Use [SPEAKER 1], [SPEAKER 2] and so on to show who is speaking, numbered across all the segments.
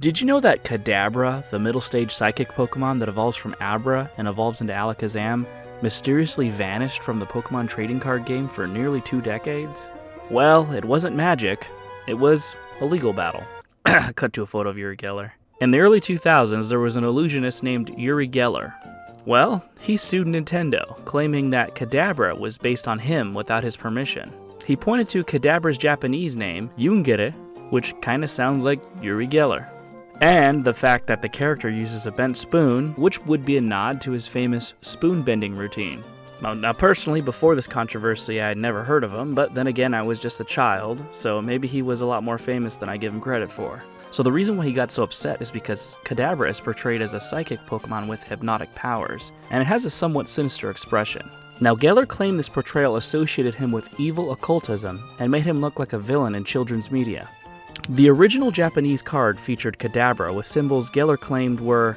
[SPEAKER 1] Did you know that Kadabra, the middle stage psychic Pokemon that evolves from Abra and evolves into Alakazam, mysteriously vanished from the Pokemon trading card game for nearly 2 decades? Well, it wasn't magic, it was a legal battle. Cut to a photo of Uri Geller. In the early 2000s, there was an illusionist named Uri Geller. Well, he sued Nintendo, claiming that Kadabra was based on him without his permission. He pointed to Kadabra's Japanese name, Yungere, which kinda sounds like Uri Geller, and the fact that the character uses a bent spoon, which would be a nod to his famous spoon-bending routine. Now personally, before this controversy, I had never heard of him, but then again, I was just a child, so maybe he was a lot more famous than I give him credit for. So the reason why he got so upset is because Kadabra is portrayed as a psychic Pokemon with hypnotic powers, and it has a somewhat sinister expression. Now, Geller claimed this portrayal associated him with evil occultism and made him look like a villain in children's media. The original Japanese card featured Kadabra with symbols Geller claimed were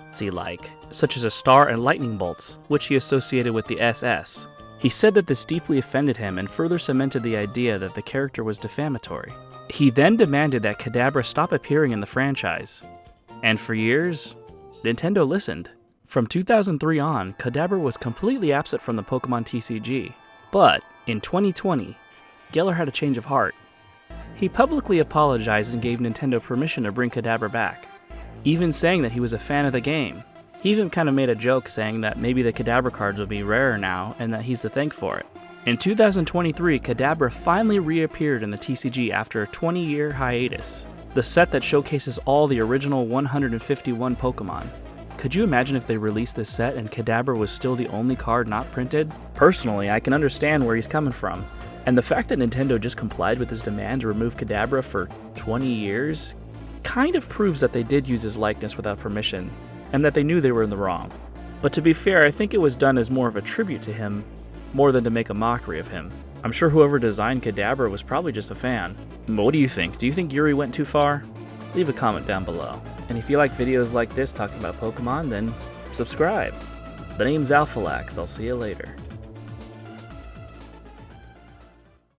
[SPEAKER 1] Nazi-like, such as a star and lightning bolts, which he associated with the SS. He said that this deeply offended him and further cemented the idea that the character was defamatory. He then demanded that Kadabra stop appearing in the franchise. And for years, Nintendo listened. From 2003 on, Kadabra was completely absent from the Pokemon TCG. But in 2020, Geller had a change of heart. He publicly apologized and gave Nintendo permission to bring Kadabra back, even saying that he was a fan of the game. He even kind of made a joke saying that maybe the Kadabra cards will be rarer now and that he's to thank for it. In 2023, Kadabra finally reappeared in the TCG after a 20-year hiatus, the set that showcases all the original 151 Pokemon. Could you imagine if they released this set and Kadabra was still the only card not printed? Personally, I can understand where he's coming from. And the fact that Nintendo just complied with his demand to remove Kadabra for 20 years kind of proves that they did use his likeness without permission, and that they knew they were in the wrong. But to be fair, I think it was done as more of a tribute to him, more than to make a mockery of him. I'm sure whoever designed Kadabra was probably just a fan. But what do you think? Do you think Yuri went too far? Leave a comment down below. And if you like videos like this talking about Pokemon, then subscribe. The name's Alphalax. I'll see you later.